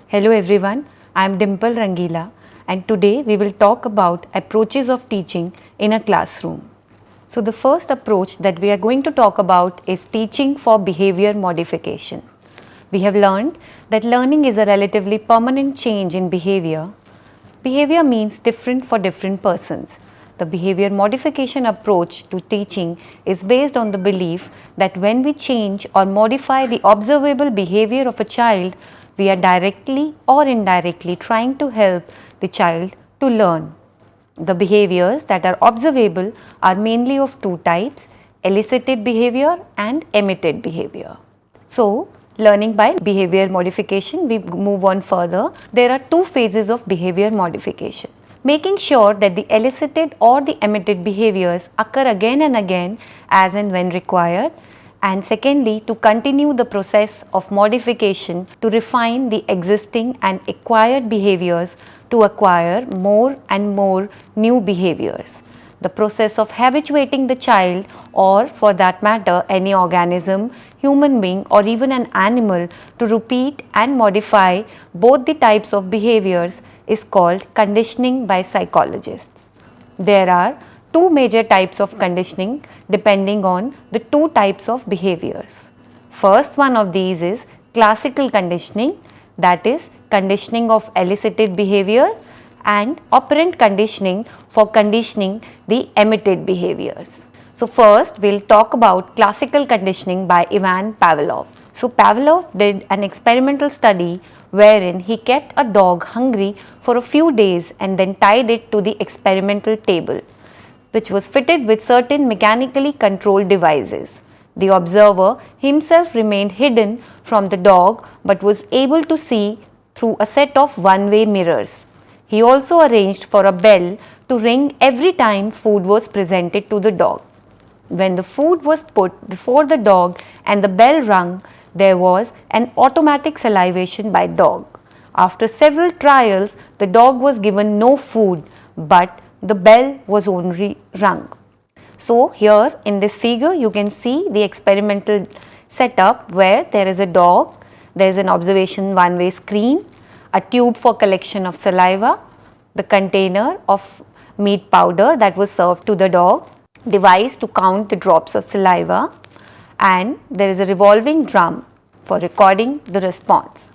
Hello everyone, I am Dimple Rangila and today we will talk about approaches of teaching in a classroom. So the first approach that we are going to talk about is teaching for behavior modification. We have learned that learning is a relatively permanent change in behavior. Behavior means different for different persons. The behavior modification approach to teaching is based on the belief that when we change or modify the observable behavior of a child, we are directly or indirectly trying to help the child to learn. The behaviors that are observable are mainly of two types: elicited behavior and emitted behavior. So, learning by behavior modification, we move on further. There are two phases of behavior modification. Making sure that the elicited or the emitted behaviors occur again and again as and when required, and secondly, to continue the process of modification to refine the existing and acquired behaviors to acquire more and more new behaviors. The process of habituating the child, or for that matter any organism, human being or even an animal, to repeat and modify both the types of behaviors is called conditioning by psychologists. There are two major types of conditioning depending on the two types of behaviors. First one of these is classical conditioning, that is conditioning of elicited behavior, and operant conditioning for conditioning the emitted behaviors. So first we will talk about classical conditioning by Ivan Pavlov. So Pavlov did an experimental study wherein he kept a dog hungry for a few days and then tied it to the experimental table, which was fitted with certain mechanically controlled devices. The observer himself remained hidden from the dog but was able to see through a set of one-way mirrors. He also arranged for a bell to ring every time food was presented to the dog. When the food was put before the dog and the bell rung, there was an automatic salivation by dog. After several trials, the dog was given no food, but the bell was only rung. So here in this figure you can see the experimental setup where there is a dog, there is an observation one-way screen, a tube for collection of saliva, the container of meat powder that was served to the dog, device to count the drops of saliva, and there is a revolving drum for recording the response.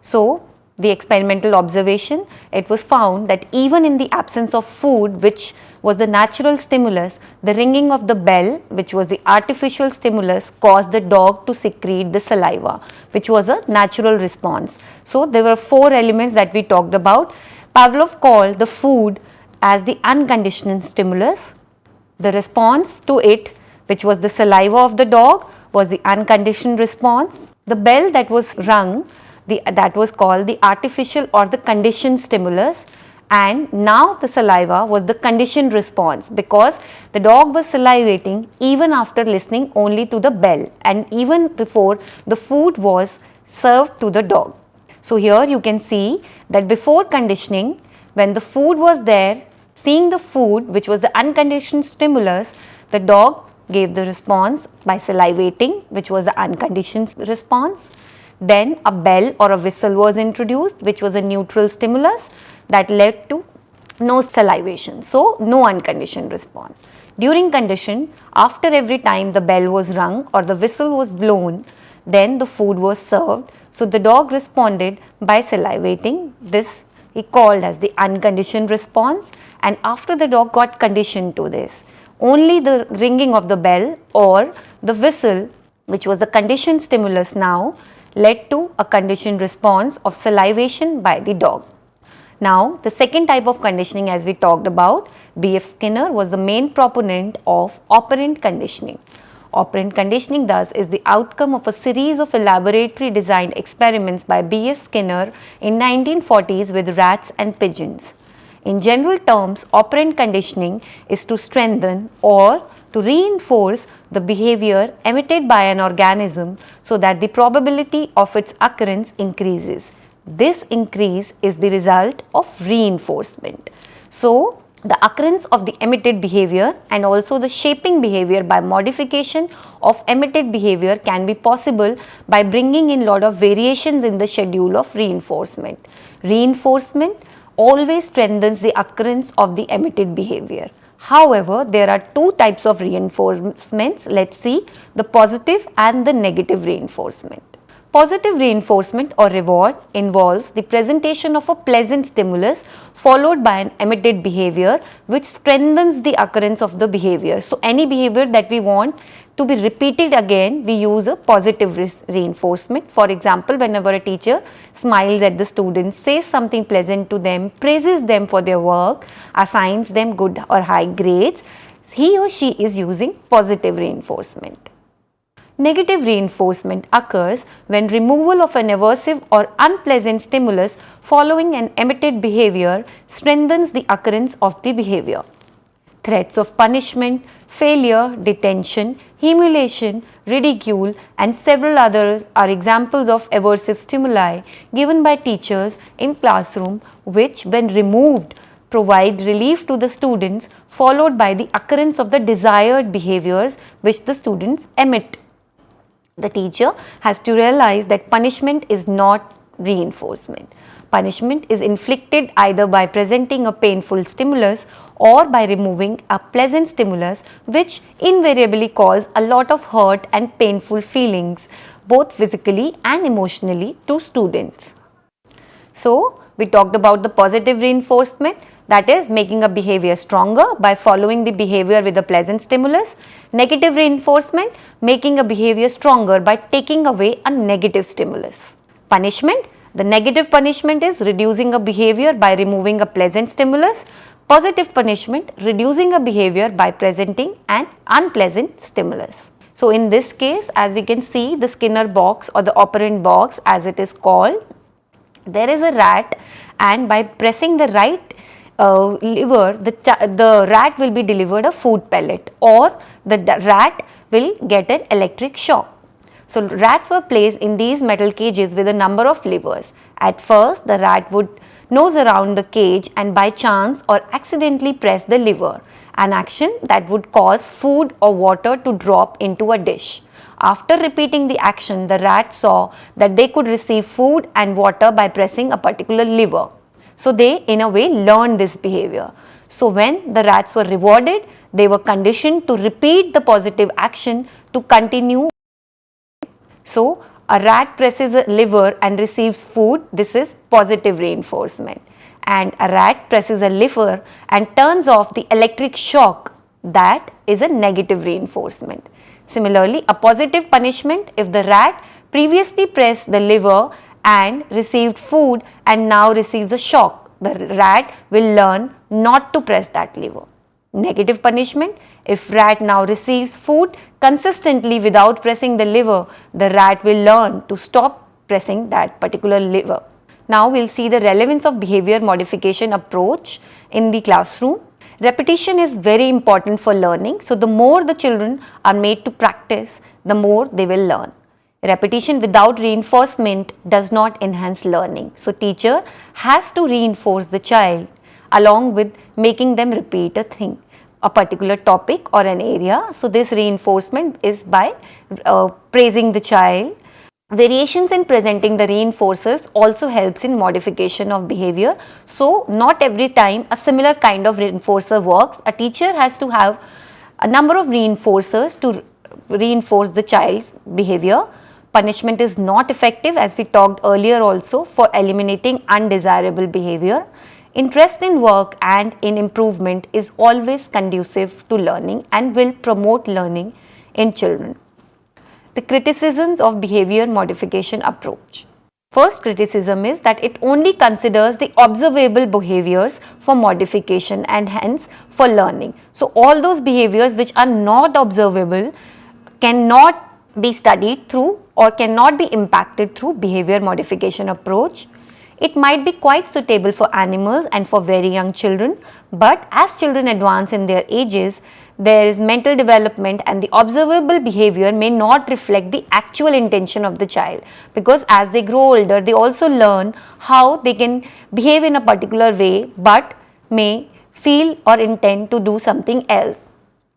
So the experimental observation, it was found that even in the absence of food, which was the natural stimulus, the ringing of the bell, which was the artificial stimulus, caused the dog to secrete the saliva, which was a natural response. So there were four elements that we talked about. Pavlov called the food as the unconditioned stimulus. The response to it, which was the saliva of the dog, was the unconditioned response. The bell that was rung, that was called the artificial or the conditioned stimulus, and now the saliva was the conditioned response, because the dog was salivating even after listening only to the bell and even before the food was served to the dog. So here you can see that before conditioning, when the food was there, seeing the food, which was the unconditioned stimulus, the dog gave the response by salivating, which was the unconditioned response. Then a bell or a whistle was introduced, which was a neutral stimulus that led to no salivation, so no unconditioned response. During condition, after every time the bell was rung or the whistle was blown, then the food was served. So the dog responded by salivating. This he called as the unconditioned response, and after the dog got conditioned to this, only the ringing of the bell or the whistle, which was a conditioned stimulus now, led to a conditioned response of salivation by the dog. Now, the second type of conditioning, as we talked about, B.F. Skinner was the main proponent of operant conditioning. Operant conditioning thus is the outcome of a series of elaborately designed experiments by B.F. Skinner in 1940s with rats and pigeons. In general terms, operant conditioning is to strengthen or to reinforce the behavior emitted by an organism so that the probability of its occurrence increases. This increase is the result of reinforcement. So, The occurrence of the emitted behavior and also the shaping behavior by modification of emitted behavior can be possible by bringing in lot of variations in the schedule of reinforcement. Reinforcement always strengthens the occurrence of the emitted behavior. However, there are two types of reinforcements. Let's see the positive and the negative reinforcement. Positive reinforcement or reward involves the presentation of a pleasant stimulus followed by an emitted behavior which strengthens the occurrence of the behavior. So, any behavior that we want to be repeated again, we use a positive reinforcement. For example, whenever a teacher smiles at the students, says something pleasant to them, praises them for their work, assigns them good or high grades, he or she is using positive reinforcement. Negative reinforcement occurs when removal of an aversive or unpleasant stimulus following an emitted behavior strengthens the occurrence of the behavior. Threats of punishment, failure, detention, humiliation, ridicule and several others are examples of aversive stimuli given by teachers in classroom which when removed provide relief to the students followed by the occurrence of the desired behaviors which the students emit. The teacher has to realize that punishment is not reinforcement. Punishment is inflicted either by presenting a painful stimulus or by removing a pleasant stimulus which invariably cause a lot of hurt and painful feelings both physically and emotionally to students. So, we talked about the positive reinforcement, that is making a behavior stronger by following the behavior with a pleasant stimulus. Negative reinforcement, making a behavior stronger by taking away a negative stimulus. Punishment, the negative punishment is reducing a behavior by removing a pleasant stimulus. Positive punishment, reducing a behavior by presenting an unpleasant stimulus. So, in this case, as we can see the Skinner box or the operant box as it is called, there is a rat and by pressing the right lever, the rat will be delivered a food pellet or the rat will get an electric shock. So, rats were placed in these metal cages with a number of levers. At first, the rat would nose around the cage and by chance or accidentally press the lever, an action that would cause food or water to drop into a dish. After repeating the action, the rat saw that they could receive food and water by pressing a particular lever. So, they in a way learned this behavior. So, when the rats were rewarded, they were conditioned to repeat the positive action to continue. So, a rat presses a lever and receives food, this is positive reinforcement, and a rat presses a lever and turns off the electric shock, that is a negative reinforcement. Similarly, a positive punishment, if the rat previously pressed the lever and received food and now receives a shock, the rat will learn not to press that lever. Negative punishment, if rat now receives food consistently without pressing the lever, the rat will learn to stop pressing that particular lever. Now, we will see the relevance of behavior modification approach in the classroom. Repetition is very important for learning. So, the more the children are made to practice, the more they will learn. Repetition without reinforcement does not enhance learning. So, teacher has to reinforce the child along with making them repeat a thing, a particular topic or an area. So, this reinforcement is by praising the child. Variations in presenting the reinforcers also helps in modification of behavior. So, not every time a similar kind of reinforcer works. A teacher has to have a number of reinforcers to reinforce the child's behavior. Punishment is not effective, as we talked earlier also, for eliminating undesirable behavior. Interest in work and in improvement is always conducive to learning and will promote learning in children. The criticisms of behavior modification approach. First criticism is that it only considers the observable behaviors for modification and hence for learning. So, all those behaviors which are not observable cannot be studied through or cannot be impacted through behavior modification approach. It might be quite suitable for animals and for very young children, but as children advance in their ages, there is mental development and the observable behavior may not reflect the actual intention of the child, because as they grow older, they also learn how they can behave in a particular way, but may feel or intend to do something else.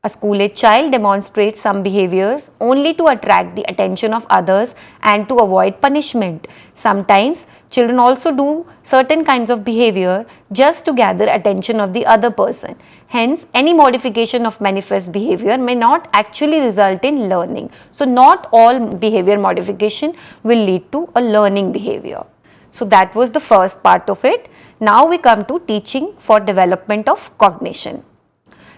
A school-age child demonstrates some behaviors only to attract the attention of others and to avoid punishment. Sometimes children also do certain kinds of behavior just to gather attention of the other person. Hence, any modification of manifest behavior may not actually result in learning. So, not all behavior modification will lead to a learning behavior. So, that was the first part of it. Now, we come to teaching for development of cognition.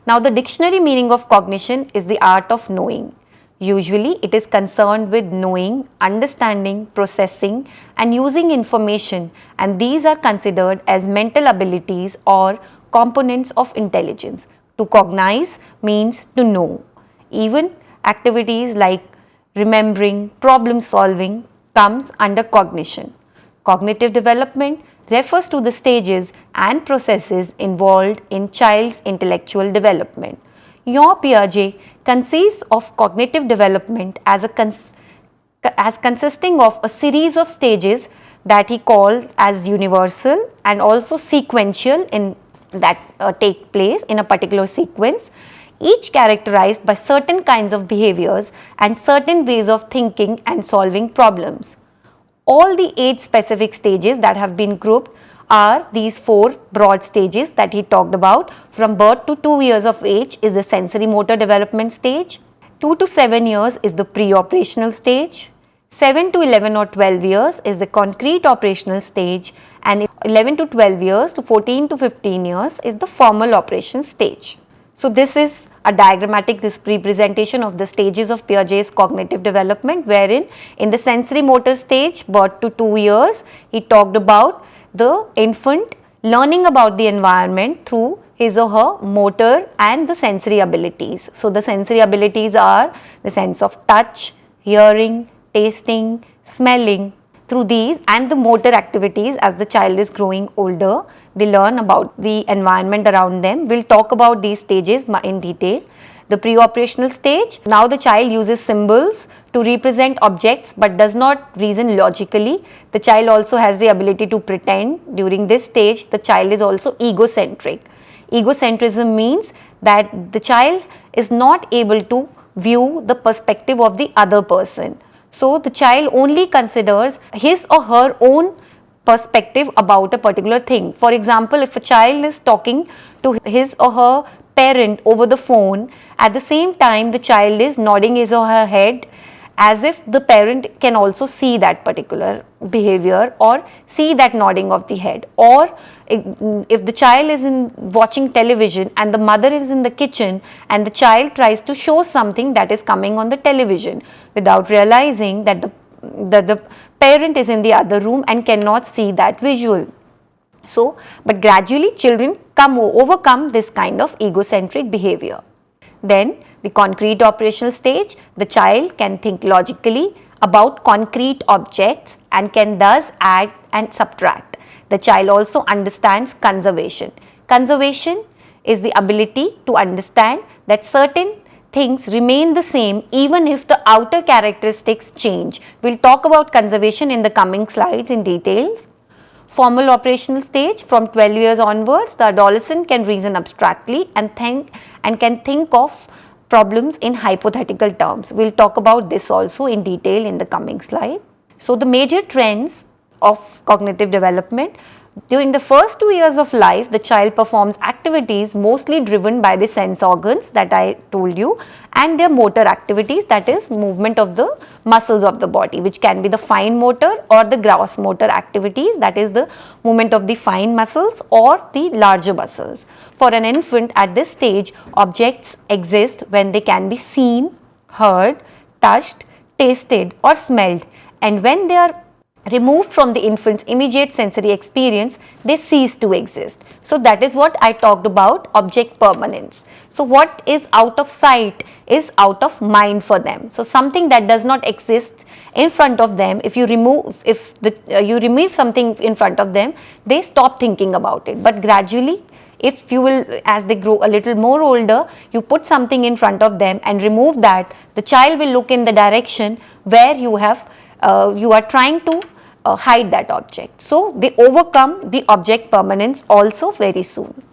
Now, the dictionary meaning of cognition is the art of knowing. Usually, it is concerned with knowing, understanding, processing and using information, and these are considered as mental abilities or components of intelligence. To cognize means to know. Even activities like remembering, problem solving comes under cognition. Cognitive development refers to the stages and processes involved in child's intellectual development. Jean Piaget conceived of cognitive development as consisting of a series of stages that he called as universal and also sequential in that take place in a particular sequence, each characterized by certain kinds of behaviors and certain ways of thinking and solving problems. All the 8 specific stages that have been grouped are these 4 broad stages that he talked about. From birth to 2 years of age is the sensory motor development stage, 2 to 7 years is the pre-operational stage, 7 to 11 or 12 years is the concrete operational stage, and 11 to 12 years to 14 to 15 years is the formal operation stage. So, this is a diagrammatic representation of the stages of Piaget's cognitive development, wherein in the sensory motor stage, birth to 2 years, he talked about the infant learning about the environment through his or her motor and the sensory abilities. So, the sensory abilities are the sense of touch, hearing, tasting, smelling. Through these and the motor activities, as the child is growing older, they learn about the environment around them. We will talk about these stages in detail. The pre-operational stage, now the child uses symbols to represent objects but does not reason logically. The child also has the ability to pretend. During this stage, the child is also egocentric. Egocentrism means that the child is not able to view the perspective of the other person. So, the child only considers his or her own perspective about a particular thing. For example, if a child is talking to his or her parent over the phone, at the same time the child is nodding his or her head as if the parent can also see that particular behavior or see that nodding of the head. Or if the child is watching television and the mother is in the kitchen and the child tries to show something that is coming on the television without realizing that the parent is in the other room and cannot see that visual. So, but gradually children overcome this kind of egocentric behavior. Then the concrete operational stage, the child can think logically about concrete objects and can thus add and subtract. The child also understands conservation. Conservation is the ability to understand that certain things remain the same even if the outer characteristics change. We will talk about conservation in the coming slides in detail. Formal operational stage, from 12 years onwards, the adolescent can reason abstractly and can think of problems in hypothetical terms. We will talk about this also in detail in the coming slide. So, the major trends of cognitive development. During the first 2 years of life, the child performs activities mostly driven by the sense organs that I told you, and their motor activities, that is movement of the muscles of the body, which can be the fine motor or the gross motor activities, that is the movement of the fine muscles or the larger muscles. For an infant at this stage, objects exist when they can be seen, heard, touched, tasted or smelled, and when they are removed from the infant's immediate sensory experience, they cease to exist. So, that is what I talked about, object permanence. So, what is out of sight is out of mind for them. So, something that does not exist in front of them, if you remove something in front of them, they stop thinking about it. But gradually, if you will, as they grow a little more older, you put something in front of them and remove that, the child will look in the direction where you are trying to hide that object. So, they overcome the object permanence also very soon.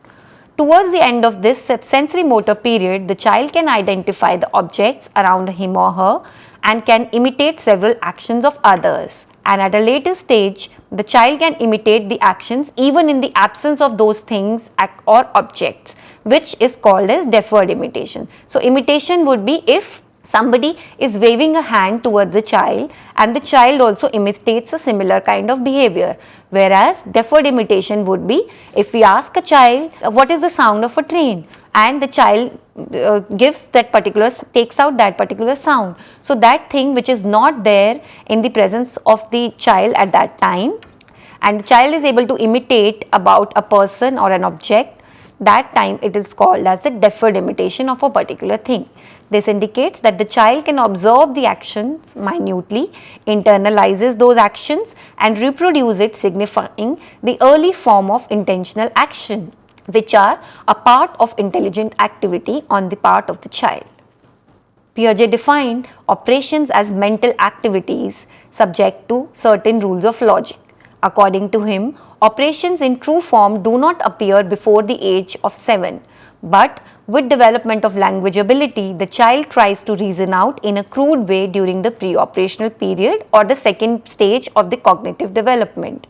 To towards the end of this sensory motor period, the child can identify the objects around him or her and can imitate several actions of others. And at a later stage, the child can imitate the actions even in the absence of those things or objects, which is called as deferred imitation. So, imitation would be if somebody is waving a hand towards the child and the child also imitates a similar kind of behavior. Whereas deferred imitation would be if we ask a child what is the sound of a train, and the child takes out that particular sound. So that thing which is not there in the presence of the child at that time, and the child is able to imitate about a person or an object, that time it is called as the deferred imitation of a particular thing. This indicates that the child can observe the actions minutely, internalizes those actions and reproduce it, signifying the early form of intentional action, which are a part of intelligent activity on the part of the child. Piaget defined operations as mental activities subject to certain rules of logic. According to him, operations in true form do not appear before the age of 7, but with development of language ability, the child tries to reason out in a crude way during the pre-operational period or the second stage of the cognitive development.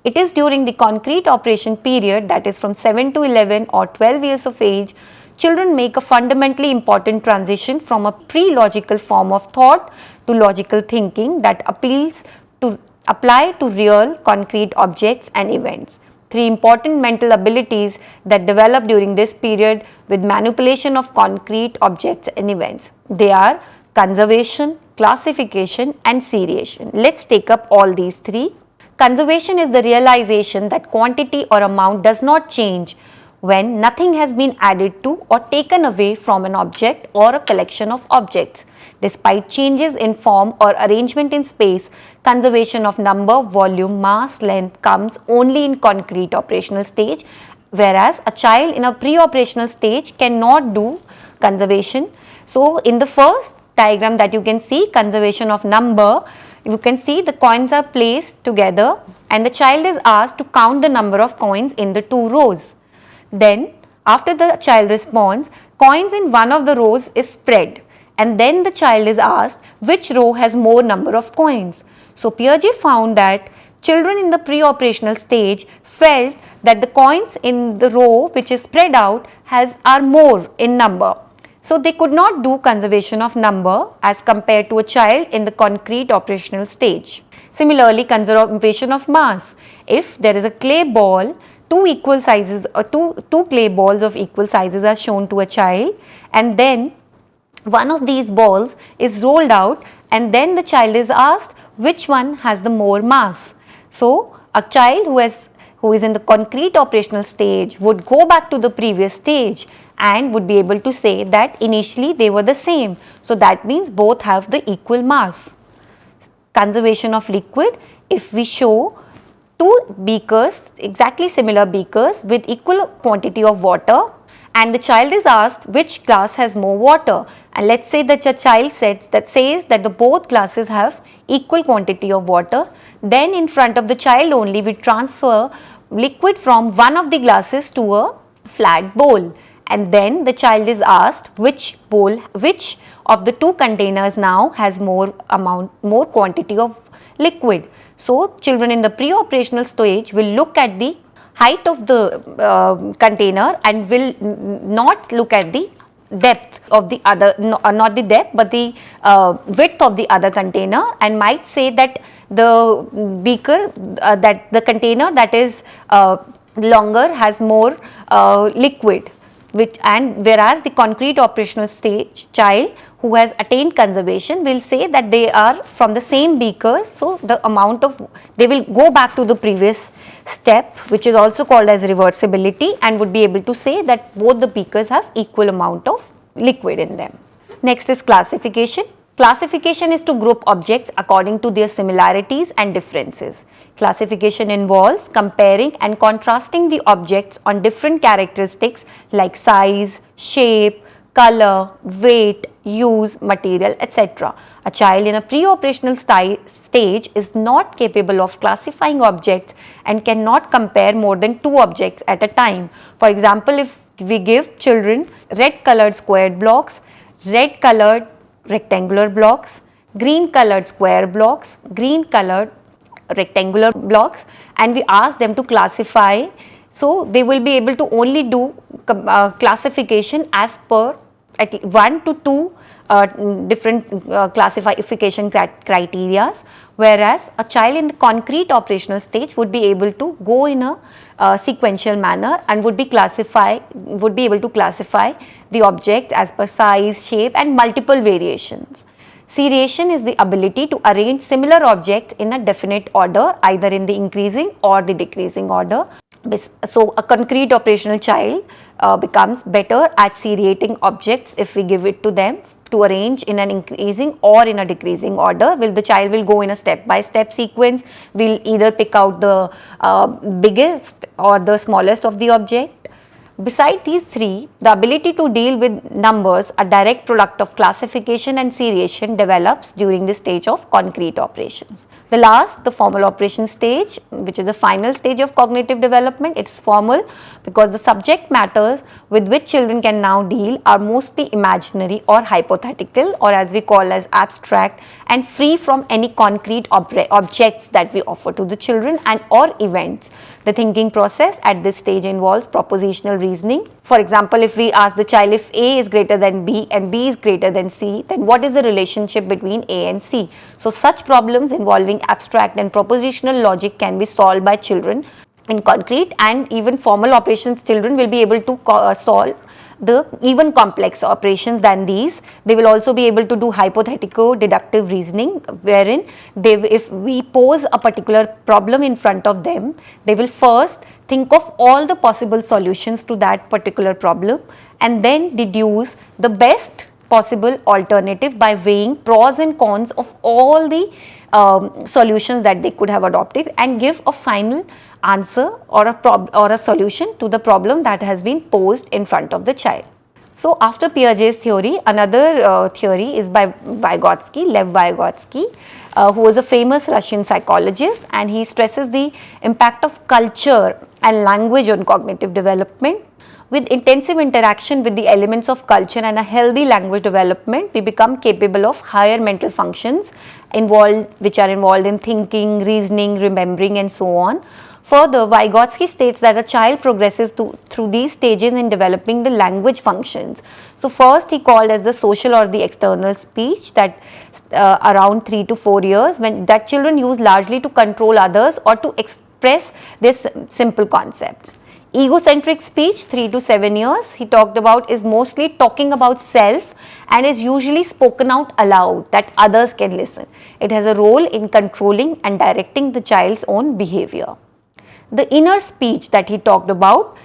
It is during the concrete operation period, that is from 7 to 11 or 12 years of age, children make a fundamentally important transition from a pre-logical form of thought to logical thinking that apply to real concrete objects and events. Three important mental abilities that develop during this period with manipulation of concrete objects and events. They are conservation, classification and seriation. Let's take up all these three. Conservation is the realization that quantity or amount does not change when nothing has been added to or taken away from an object or a collection of objects. Despite changes in form or arrangement in space, conservation of number, volume, mass, length comes only in concrete operational stage, whereas a child in a pre-operational stage cannot do conservation. So, in the first diagram that you can see, conservation of number, you can see the coins are placed together and the child is asked to count the number of coins in the two rows. Then, after the child responds, coins in one of the rows is spread, and then the child is asked which row has more number of coins. So, Piaget found that children in the pre-operational stage felt that the coins in the row which is spread out are more in number. So, they could not do conservation of number as compared to a child in the concrete operational stage. Similarly, conservation of mass. If there is a clay ball, two equal sizes or two clay balls of equal sizes are shown to a child, and then one of these balls is rolled out and then the child is asked which one has the more mass. So, a child who is in the concrete operational stage would go back to the previous stage and would be able to say that initially they were the same. So, that means both have the equal mass. Conservation of liquid, if we show two beakers, exactly similar beakers with equal quantity of water, and the child is asked which glass has more water, and let's say that a child says that the both glasses have equal quantity of water, then in front of the child only we transfer liquid from one of the glasses to a flat bowl, and then the child is asked which of the two containers now has more quantity of liquid. So, children in the pre-operational stage will look at the height of the container and will not look at the depth of the other, not the depth but the width of the other container, and might say that the beaker, that the container that is longer has more liquid, whereas the concrete operational stage child who has attained conservation will say that they are from the same beakers. So, they will go back to the previous step, which is also called as reversibility, and would be able to say that both the beakers have equal amount of liquid in them. Next is classification. Classification is to group objects according to their similarities and differences. Classification involves comparing and contrasting the objects on different characteristics like size, shape, color, weight, use, material, etc. A child in a pre-operational stage is not capable of classifying objects and cannot compare more than two objects at a time. For example, if we give children red colored squared blocks, red colored rectangular blocks, green colored square blocks, green colored rectangular blocks, and we ask them to classify. So they will be able to only do classification as per at 1 to 2 different classification criteria, whereas a child in the concrete operational stage would be able to go in a sequential manner and would be able to classify the object as per size, shape and multiple variations. Seriation is the ability to arrange similar objects in a definite order, either in the increasing or the decreasing order. So, a concrete operational child becomes better at seriating objects if we give it to them to arrange in an increasing or in a decreasing order. The child will go in a step by step sequence, will either pick out the biggest or the smallest of the object. Besides these three, the ability to deal with numbers, a direct product of classification and seriation, develops during the stage of concrete operations. The last, the formal operation stage, which is the final stage of cognitive development. It is formal because the subject matters with which children can now deal are mostly imaginary or hypothetical, or as we call as abstract, and free from any concrete objects that we offer to the children and or events. The thinking process at this stage involves propositional reasoning. For example, if we ask the child if A is greater than B and B is greater than C, then what is the relationship between A and C? So, such problems involving abstract and propositional logic can be solved by children in concrete, and even formal operations children will be able to solve the even complex operations than these. They will also be able to do hypothetical deductive reasoning, wherein if we pose a particular problem in front of them, they will first think of all the possible solutions to that particular problem and then deduce the best possible alternative by weighing pros and cons of all the solutions that they could have adopted and give a final answer or a solution to the problem that has been posed in front of the child. So, after Piaget's theory, another theory is by Lev Vygotsky, who was a famous Russian psychologist, and he stresses the impact of culture and language on cognitive development. With intensive interaction with the elements of culture and a healthy language development, we become capable of higher mental functions which are involved in thinking, reasoning, remembering and so on. Further, Vygotsky states that a child progresses through these stages in developing the language functions. So, first he called as the social or the external speech, that around 3 to 4 years, when that children use largely to control others or to express their simple concepts. Egocentric speech, 3 to 7 years, he talked about, is mostly talking about self and is usually spoken out aloud that others can listen. It has a role in controlling and directing the child's own behavior. The inner speech that he talked about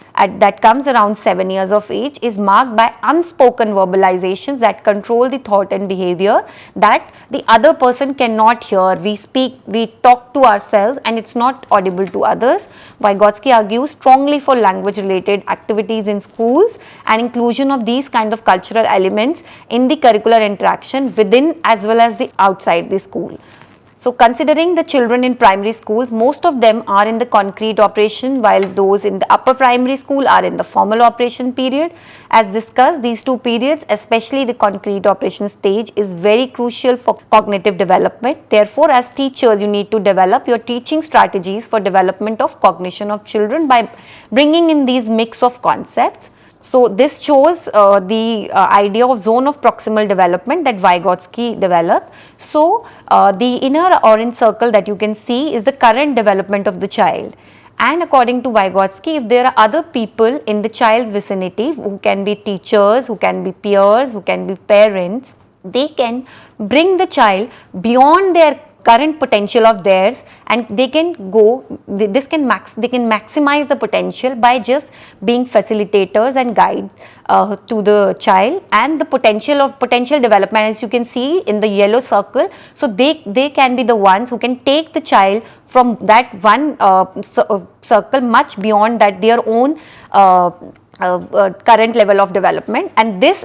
that comes around 7 years of age is marked by unspoken verbalizations that control the thought and behavior that the other person cannot hear. We talk to ourselves and it's not audible to others. Vygotsky argues strongly for language related activities in schools and inclusion of these kind of cultural elements in the curricular interaction within as well as the outside the school. So, considering the children in primary schools, most of them are in the concrete operation, while those in the upper primary school are in the formal operation period. As discussed, these two periods, especially the concrete operation stage, is very crucial for cognitive development. Therefore, as teachers, you need to develop your teaching strategies for development of cognition of children by bringing in these mix of concepts. So, this shows the idea of zone of proximal development that Vygotsky developed. So, the inner orange circle that you can see is the current development of the child. And according to Vygotsky, if there are other people in the child's vicinity who can be teachers, who can be peers, who can be parents, they can bring the child beyond their current potential of theirs, and they can maximize the potential by just being facilitators and guide to the child, and the potential development, as you can see in the yellow circle. So, they can be the ones who can take the child from that one circle much beyond that their own current level of development, and this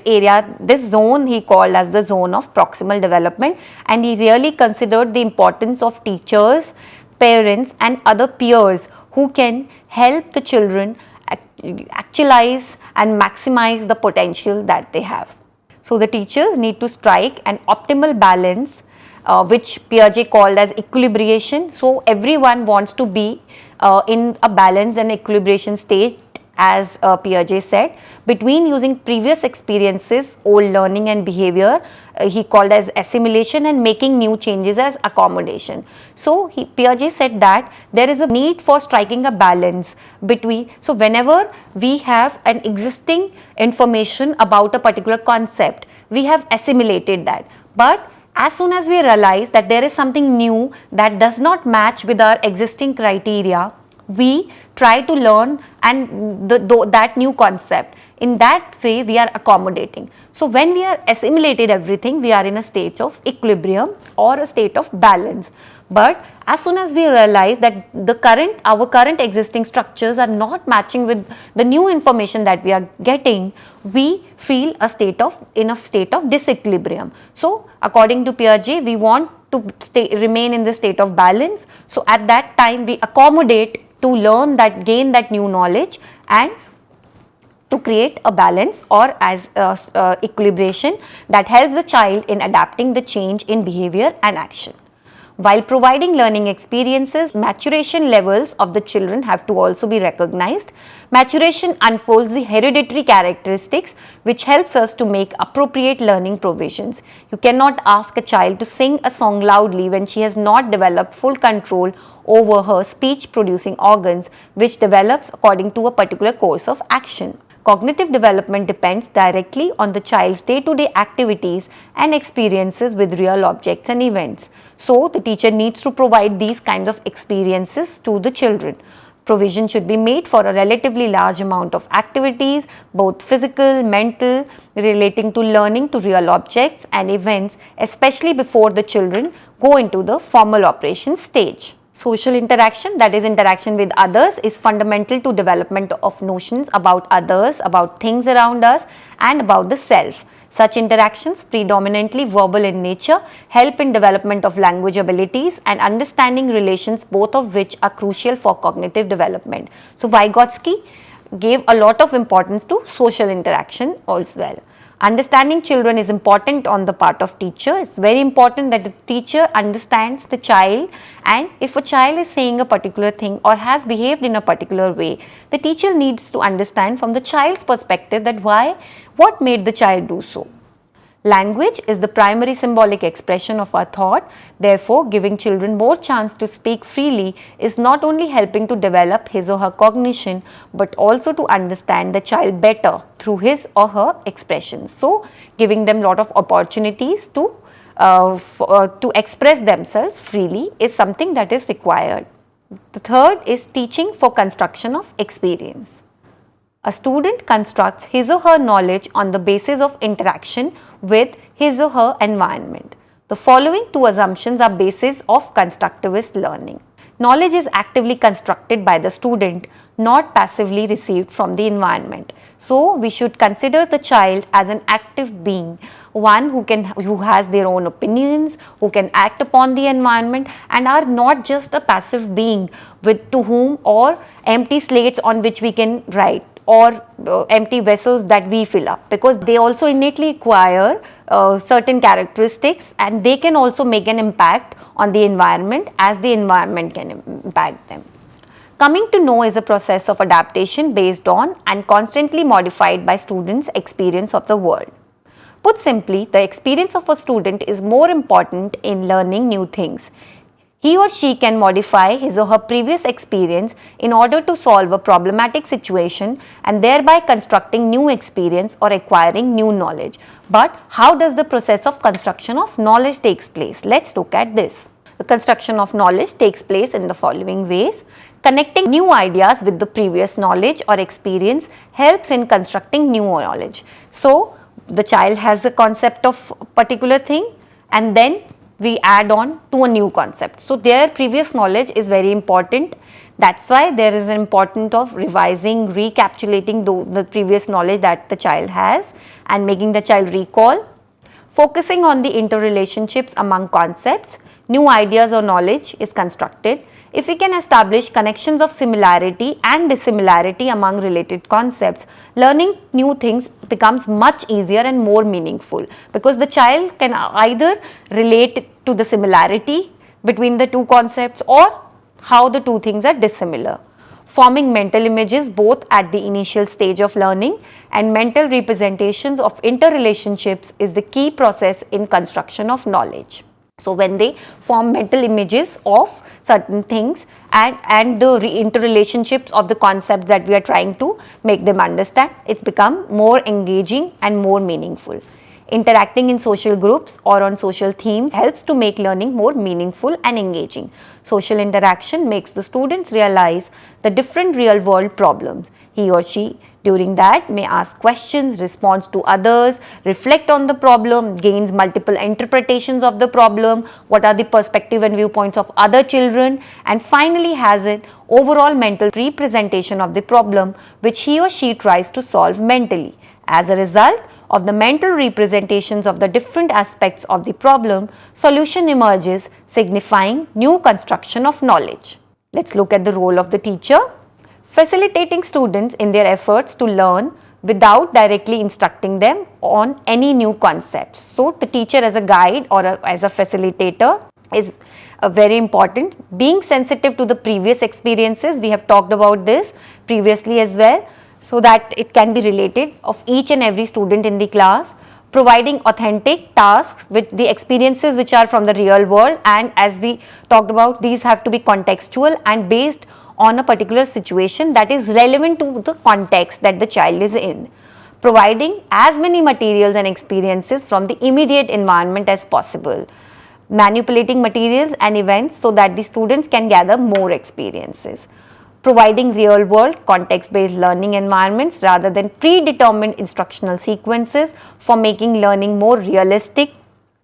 zone he called as the zone of proximal development, and he really considered the importance of teachers, parents and other peers who can help the children actualize and maximize the potential that they have. So the teachers need to strike an optimal balance, which Piaget called as equilibration. So everyone wants to be in a balanced and equilibration state, as Piaget said, between using previous experiences, old learning and behavior, he called as assimilation, and making new changes as accommodation. So Piaget said that there is a need for striking a balance between, so whenever we have an existing information about a particular concept, we have assimilated that, but as soon as we realize that there is something new that does not match with our existing criteria, we try to learn and that new concept. In that way, we are accommodating. So when we are assimilated everything, we are in a state of equilibrium or a state of balance. But as soon as we realize that our current existing structures are not matching with the new information that we are getting, we feel in a state of disequilibrium. So according to Piaget, we want to remain in the state of balance. So at that time, we accommodate to learn that, gain that new knowledge, and to create a balance or as equilibration that helps the child in adapting the change in behavior and action. While providing learning experiences, maturation levels of the children have to also be recognized. Maturation unfolds the hereditary characteristics which helps us to make appropriate learning provisions. You cannot ask a child to sing a song loudly when she has not developed full control over her speech producing organs, which develops according to a particular course of action. Cognitive development depends directly on the child's day-to-day activities and experiences with real objects and events. So, the teacher needs to provide these kinds of experiences to the children. Provision should be made for a relatively large amount of activities, both physical, mental, relating to learning to real objects and events, especially before the children go into the formal operation stage. Social interaction, that is interaction with others, is fundamental to development of notions about others, about things around us, and about the self. Such interactions, predominantly verbal in nature, help in development of language abilities and understanding relations, both of which are crucial for cognitive development. So Vygotsky gave a lot of importance to social interaction as well. Understanding children is important on the part of teacher. It's very important that the teacher understands the child, and if a child is saying a particular thing or has behaved in a particular way, the teacher needs to understand from the child's perspective that what made the child do so. Language is the primary symbolic expression of our thought. Therefore, giving children more chance to speak freely is not only helping to develop his or her cognition, but also to understand the child better through his or her expressions. So, giving them lot of opportunities to express themselves freely is something that is required. The third is teaching for construction of experience. A student constructs his or her knowledge on the basis of interaction with his or her environment. The following two assumptions are basis of constructivist learning. Knowledge is actively constructed by the student, not passively received from the environment. So, we should consider the child as an active being, one who has their own opinions, who can act upon the environment, and are not just a passive being to whom or empty slates on which we can write, or empty vessels that we fill up, because they also innately acquire certain characteristics, and they can also make an impact on the environment as the environment can impact them. Coming to know is a process of adaptation based on and constantly modified by students' experience of the world. Put simply, the experience of a student is more important in learning new things. He or she can modify his or her previous experience in order to solve a problematic situation and thereby constructing new experience or acquiring new knowledge. But how does the process of construction of knowledge takes place? Let's look at this. The construction of knowledge takes place in the following ways. Connecting new ideas with the previous knowledge or experience helps in constructing new knowledge. So, the child has a concept of a particular thing, and then we add on to a new concept. So, their previous knowledge is very important. That's why there is an importance of revising, recapitulating the previous knowledge that the child has and making the child recall. Focusing on the interrelationships among concepts, new ideas or knowledge is constructed. If we can establish connections of similarity and dissimilarity among related concepts, learning new things becomes much easier and more meaningful, because the child can either relate to the similarity between the two concepts or how the two things are dissimilar. Forming mental images both at the initial stage of learning and mental representations of interrelationships is the key process in construction of knowledge. So, when they form mental images of certain things and the interrelationships of the concepts that we are trying to make them understand, it's become more engaging and more meaningful. Interacting in social groups or on social themes helps to make learning more meaningful and engaging. Social interaction makes the students realize the different real world problems. He or she during that may ask questions, responds to others, reflect on the problem, gains multiple interpretations of the problem, what are the perspective and viewpoints of other children, and finally has an overall mental representation of the problem which he or she tries to solve mentally. As a result of the mental representations of the different aspects of the problem, solution emerges, signifying new construction of knowledge. Let's look at the role of the teacher. Facilitating students in their efforts to learn without directly instructing them on any new concepts. So, the teacher as a guide or as a facilitator is very important. Being sensitive to the previous experiences, we have talked about this previously as well, so that it can be related of each and every student in the class. Providing authentic tasks with the experiences which are from the real world, and as we talked about, these have to be contextual and based on a particular situation that is relevant to the context that the child is in. Providing as many materials and experiences from the immediate environment as possible. Manipulating materials and events so that the students can gather more experiences. Providing real world context based learning environments rather than predetermined instructional sequences for making learning more realistic,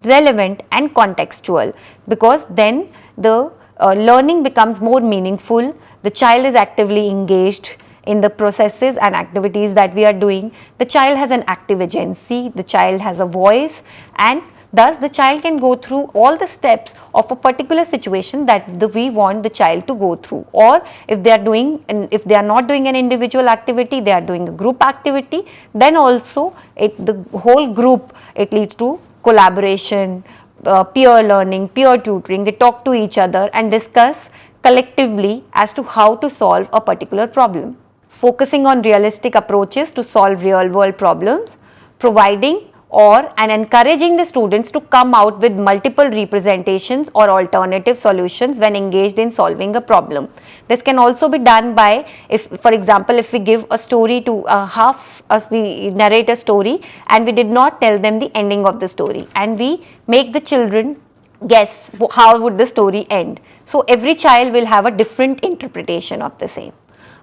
relevant and contextual, because then the learning becomes more meaningful. The child is actively engaged in the processes and activities that we are doing. The child has an active agency, the child has a voice, and thus the child can go through all the steps of a particular situation that we want the child to go through. Or if they are not doing an individual activity, they are doing a group activity, then also the whole group, it leads to collaboration, peer learning, peer tutoring. They talk to each other and discuss collectively as to how to solve a particular problem. Focusing on realistic approaches to solve real world problems, providing and encouraging the students to come out with multiple representations or alternative solutions when engaged in solving a problem. This can also be done by, for example, if we give a story to we narrate a story and we did not tell them the ending of the story, and we make the children guess how would the story end. So, every child will have a different interpretation of the same.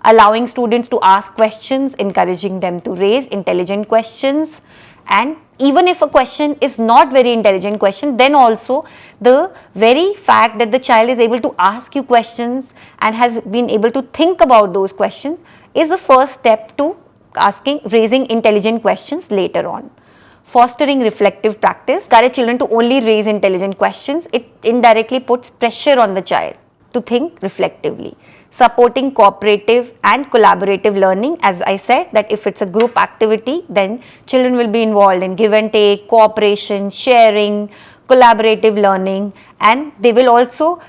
Allowing students to ask questions, encouraging them to raise intelligent questions, and even if a question is not very intelligent question, then also the very fact that the child is able to ask you questions and has been able to think about those questions is the first step to raising intelligent questions later on. Fostering reflective practice, encourage children to only raise intelligent questions. It indirectly puts pressure on the child to think reflectively. Supporting cooperative and collaborative learning, as I said, that if it's a group activity, then children will be involved in give and take, cooperation, sharing, collaborative learning, and they will also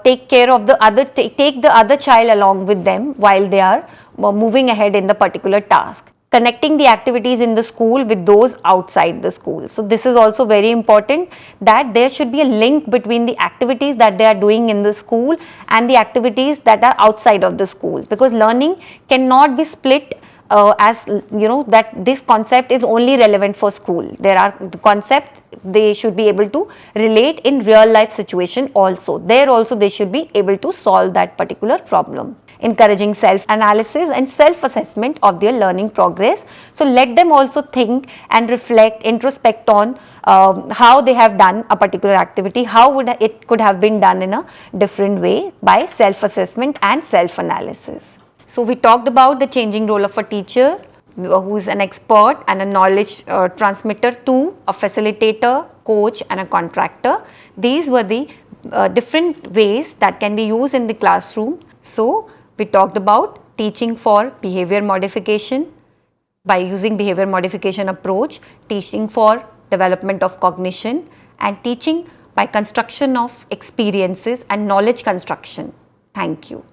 take the other child along with them while they are moving ahead in the particular task. Connecting the activities in the school with those outside the school. So, this is also very important, that there should be a link between the activities that they are doing in the school and the activities that are outside of the school, because learning cannot be split as that this concept is only relevant for school. There are the concept they should be able to relate in real life situation also. There also they should be able to solve that particular problem. Encouraging self-analysis and self-assessment of their learning progress. So, let them also think and reflect, introspect on how they have done a particular activity, how it could have been done in a different way by self-assessment and self-analysis. So, we talked about the changing role of a teacher who is an expert and a knowledge transmitter to a facilitator, coach and a contractor. These were the different ways that can be used in the classroom. So, we talked about teaching for behavior modification by using behavior modification approach, teaching for development of cognition, and teaching by construction of experiences and knowledge construction. Thank you.